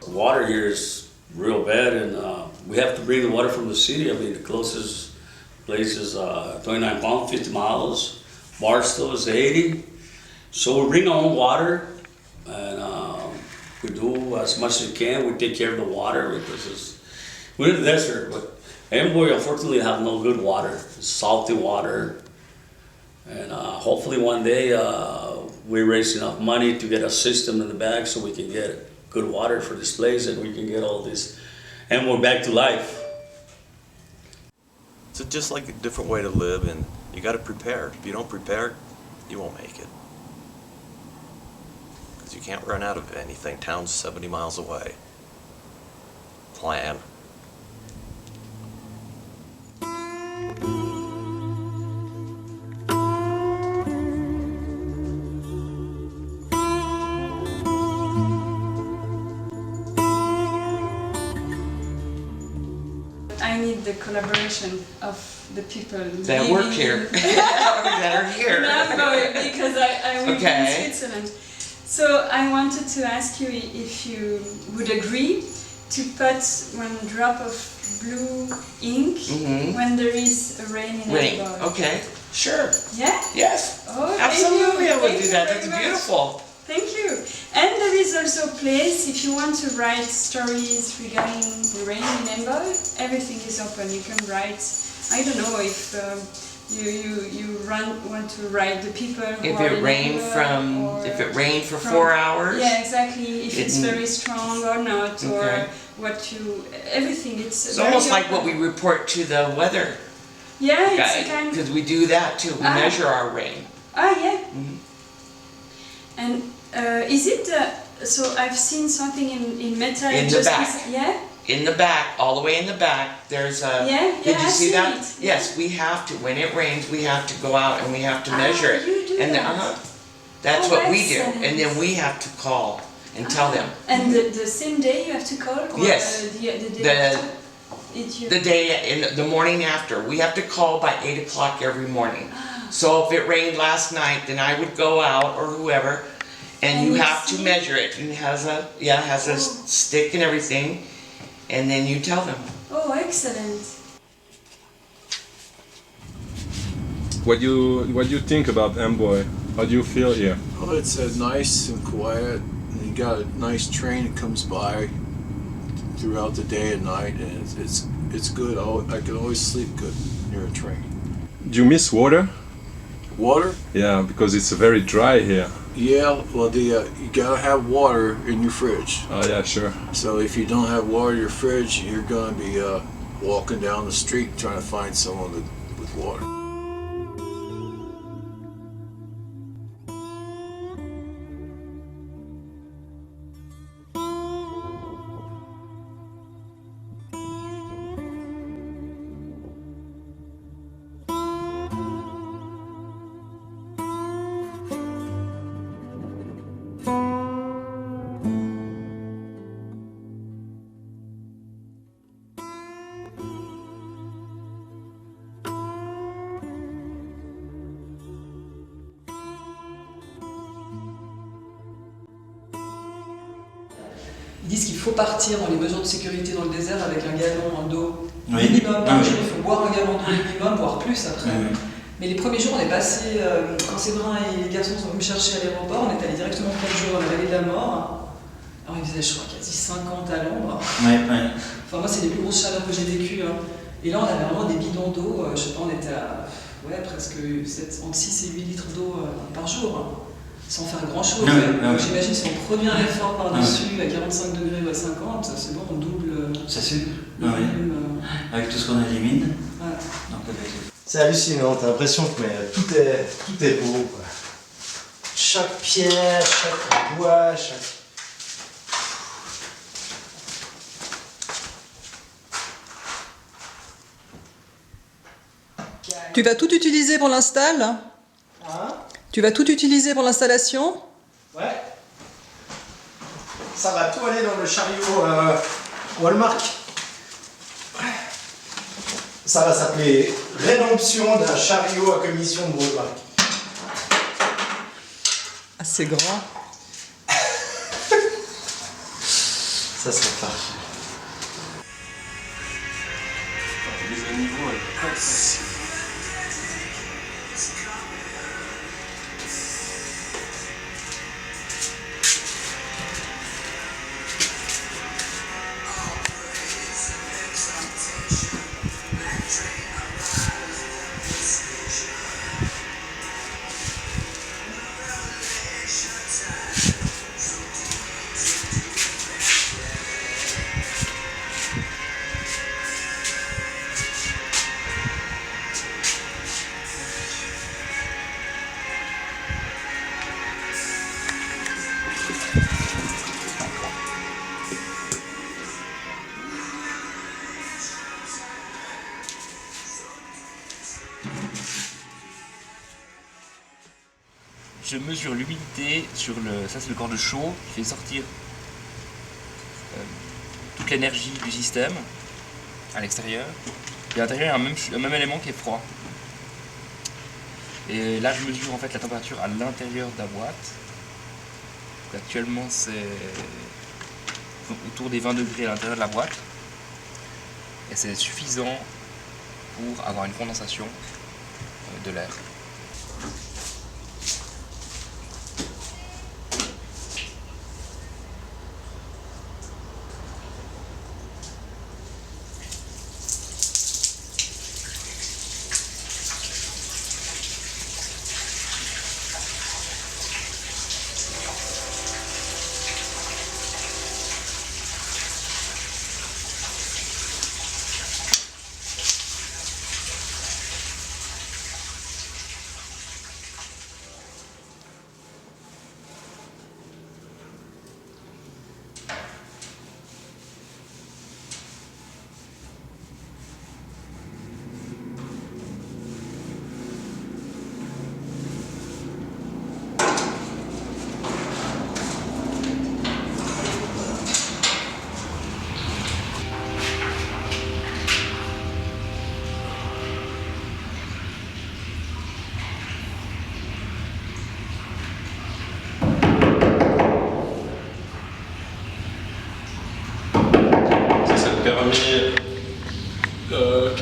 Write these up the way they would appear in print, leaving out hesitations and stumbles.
The water here is real bad, and we have to bring the water from the city. I mean, the closest place is 29 pounds, 50 miles. Barstow is 80. So we bring our own water, and we do as much as we can. We take care of the water because we're in the desert, but Amboy unfortunately have no good water. It's salty water, and hopefully one day we raise enough money to get a system in the back so we can get good water for this place and we can get all this Amboy back to life. It's just like a different way to live, and you got to prepare. If you don't prepare, you won't make it. Because you can't run out of anything. Town's 70 miles away. Plan. I need the collaboration of the people that work here, that are here. Because I will be in Switzerland. So I wanted to ask you if you would agree to put one drop of blue ink when there is a rain in Amboy. Okay, sure. Yeah? Yes. Oh, absolutely, I would Thank do you that. very That's much. beautiful. Thank you. And there is also a place, if you want to write stories regarding the rain in Amboy, everything is open. You can write, I don't know if you want to write the people who If are it in rained Amboy, if it rained for 4 hours. Yeah, exactly. If it's very strong or not, or everything. It's almost like what we report to the weather Yeah, it's guy, a kind. because we do that too. We measure our rain. Yeah. And is it? So I've seen something in metal. In the back. Yeah. In the back, all the way in the back, there's a. Did you see that? Yes, we have to. When it rains, we have to go out and we have to measure it. You do and that. That's what we do. excellent. And then we have to call and tell them. And the same day you have to call? Or Yes. The day after? The day in the morning after. We have to call by 8 o'clock every morning. So if it rained last night, then I would go out or whoever, and you have to measure it. And it has a stick and everything, and then you tell them. Oh, excellent. What do you think about Amboy? How do you feel here? Oh, it's nice and quiet. And you got a nice train that comes by throughout the day and night, and it's good. I can always sleep good near a train. Do you miss water? Water? Yeah, because it's very dry here. Yeah, well, you gotta have water in your fridge. Oh yeah, sure. So if you don't have water in your fridge, you're gonna be walking down the street trying to find someone with water. Ils disent qu'il faut partir dans les mesures de sécurité dans le désert avec un gallon d'eau minimum par jour. Il faut boire un gallon d'eau minimum, voire plus après. Mais les premiers jours, on est passé, quand Séverin et les garçons sont venus me chercher à l'aéroport, on est allé directement 4 jours à la vallée de la mort. Alors il faisait, je crois, quasi 50 à l'ombre. Enfin, moi, c'est les plus grosses chaleurs que j'ai vécues. Et là, on avait vraiment des bidons d'eau. Je sais pas, on était à presque entre 6 et 8 litres d'eau par jour. Sans faire grand chose. Donc j'imagine si on produit un effort par-dessus à 45 degrés ou à 50, c'est bon, on double. C'est sûr. Avec tout ce qu'on élimine. C'est hallucinant, t'as l'impression que tout est beau, quoi. Chaque pierre, chaque bois, Tu vas tout utiliser pour l'install? Tu vas tout utiliser pour l'installation? Ouais. Ça va tout aller dans le chariot Walmart. Ça va s'appeler Rédemption d'un chariot à commission de Walmart. Ah, c'est grand. Ça serait parfait. Les niveaux, je mesure l'humidité sur le... Ça c'est le corps de chaud qui fait sortir toute l'énergie du système à l'extérieur. Et à l'intérieur, il y a un même élément qui est froid. Et là, je mesure en fait la température à l'intérieur de la boîte. Donc, actuellement, c'est autour des 20 degrés à l'intérieur de la boîte. Et c'est suffisant pour avoir une condensation de l'air.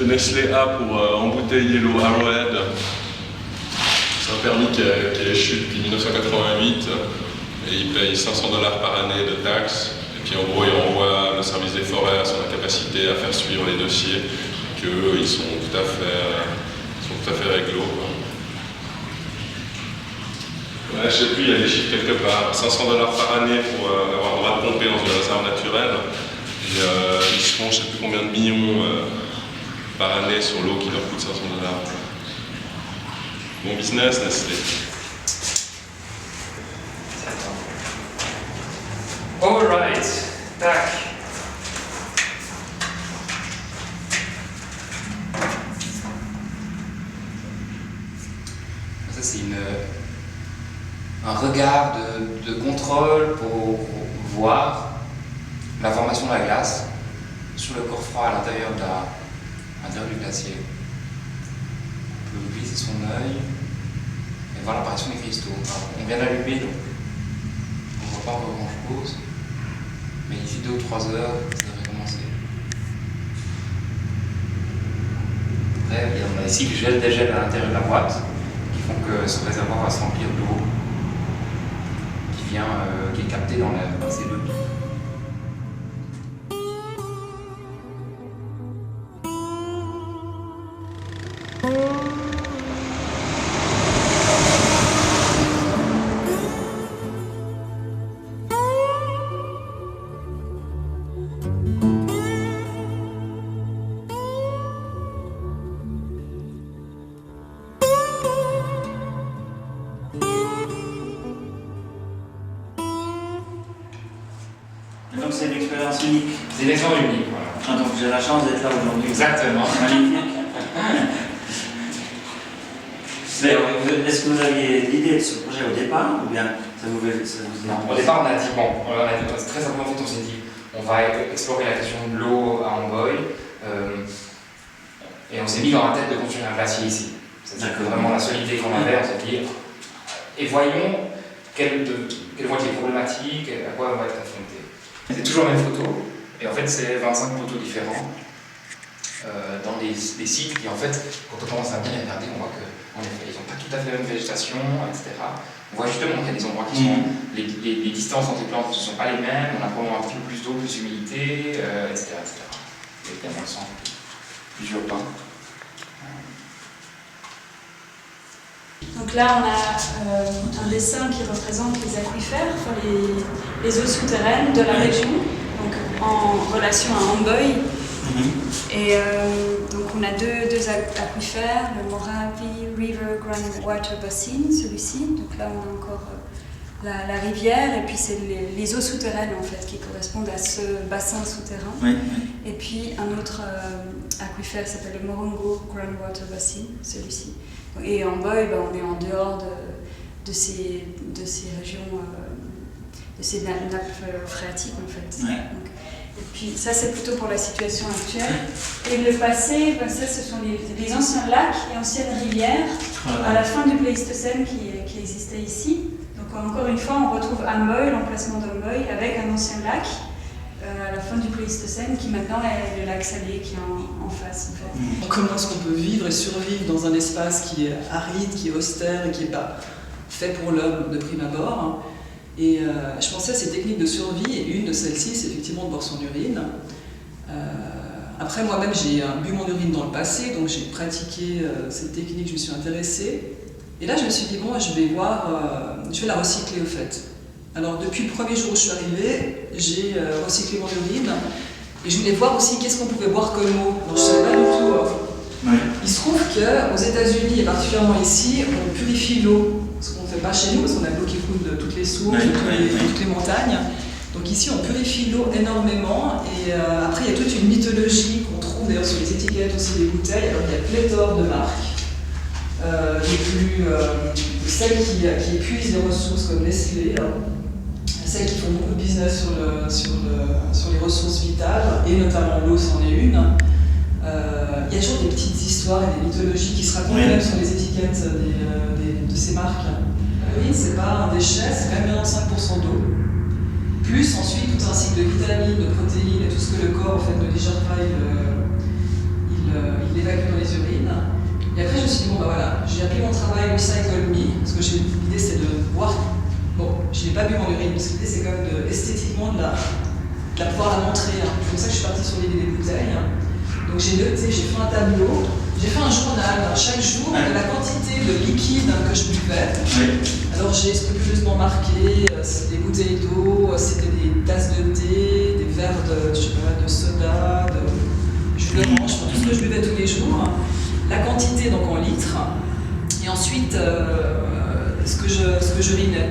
que Nestlé a pour embouteiller l'eau Arrowhead. C'est un permis qui est échu depuis 1988 et il paye $500 par année de taxes. Et puis en gros, il renvoie le service des forêts à son incapacité à faire suivre les dossiers, qu'eux, ils sont tout à fait réglo. Ouais, je sais plus, il y a des chiffres quelque part. $500 par année pour avoir le droit de pomper dans une réserve naturelle. Et ils se font je ne sais plus combien de millions par année sur l'eau qui leur coûte $500. Bon business, Nestlé. Override. Tac. Ça c'est un regard de contrôle pour voir la formation de la glace sur le corps froid à l'intérieur du glacier. On peut glisser son œil et voir l'apparition des cristaux. Alors, on vient d'allumer, donc on ne voit pas encore grand chose, mais d'ici 2 ou 3 heures, ça devrait commencer. Après, on a ici le gel dégel à l'intérieur de la boîte qui font que ce réservoir va se remplir d'eau qui est captée dans la cellule. Donc c'est une expérience unique. C'est une expérience unique, voilà. Ah, donc j'ai la chance d'être là aujourd'hui. Exactement. Magnifique. Mais est-ce que vous aviez l'idée de ce projet au départ ou bien ça vous Non, au départ on a dit, très simplement en fait on s'est dit, on va explorer la question de l'eau à Amboy et on s'est mis dans la tête de construire un glacier ici. C'est vraiment la seule idée qu'on avait, on s'est dit, et voyons quelles vont être les problématiques, à quoi on va être confronté. C'est toujours la même photo, et en fait c'est 25 photos différents dans des sites qui en fait, quand on commence à bien les regarder, on voit qu'en effet ils n'ont pas tout à fait la même végétation, etc. On voit justement qu'il y a des endroits qui sont... Les distances entre les plantes ne sont pas les mêmes, on a probablement un petit peu plus d'eau, plus d'humidité, etc., etc. Et évidemment le sang, plusieurs pains. Donc là, on a un dessin qui représente les aquifères, enfin les eaux souterraines de la région, donc en relation à Amboy. Et donc on a deux aquifères, le Moravi River Groundwater Basin, celui-ci. Donc là, on a encore la rivière, et puis c'est les eaux souterraines en fait qui correspondent à ce bassin souterrain. Oui, Et puis un autre aquifère s'appelle le Morongo Groundwater Basin, celui-ci. Et en Boy, on est en dehors de ces régions, de ces nappes phréatiques en fait. Ouais. Donc, et puis ça c'est plutôt pour la situation actuelle. Et le passé, ça ce sont les anciens lacs et anciennes rivières à la fin du Pléistocène qui existaient ici. Donc encore une fois, on retrouve Amboy, l'emplacement d'Amboy, avec un ancien lac à la fin du Pléistocène qui maintenant est le lac Salé qui est en face en fait. Comment est-ce qu'on peut vivre et survivre dans un espace qui est aride, qui est austère et qui n'est pas fait pour l'homme de prime abord. Et je pensais à ces techniques de survie, et une de celles-ci, c'est effectivement de boire son urine. Après, moi-même, j'ai bu mon urine dans le passé, donc j'ai pratiqué cette technique, je me suis intéressée. Et là, je me suis dit, bon, je vais la recycler au fait. Alors, depuis le premier jour où je suis arrivée, j'ai recyclé mon urine, et je voulais voir aussi qu'est-ce qu'on pouvait boire comme eau. Alors, je ne savais pas du tout. Oui. Il se trouve qu'aux États-Unis, et particulièrement ici, on purifie l'eau. Ce qu'on ne fait pas chez nous, parce qu'on a l'eau qui coule de toutes les sources, de toutes les montagnes. Donc ici, on purifie l'eau énormément. Et après, il y a toute une mythologie qu'on trouve d'ailleurs sur les étiquettes aussi des bouteilles. Alors il y a pléthore de marques. Celles qui épuisent les ressources comme Nestlé, celles qui font beaucoup de business sur les ressources vitales, et notamment l'eau, c'en est une. Il y a toujours des petites histoires et des mythologies qui se racontent même sur les étiquettes de ces marques. L'urine, c'est pas un déchet, c'est quand même 95% d'eau. Plus ensuite tout un cycle de vitamines, de protéines et tout ce que le corps en fait, ne digère pas, il évacue dans les urines. Et après je me suis dit, bon bah voilà, j'ai appelé mon travail Recycle Me, parce que l'idée c'est de boire. Bon, je n'ai pas bu mon urine, parce que l'idée c'est quand même esthétiquement de la pouvoir la montrer. C'est pour ça que je suis partie sur l'idée des bouteilles. Donc j'ai noté, j'ai fait un tableau, j'ai fait un journal chaque jour de la quantité de liquide que je buvais. Alors j'ai scrupuleusement marqué, c'était des bouteilles d'eau, c'était des tasses de thé, des verres de soda, de jus d'orange, tout ce que je buvais tous les jours. La quantité donc en litres, et ensuite ce que j'urinais.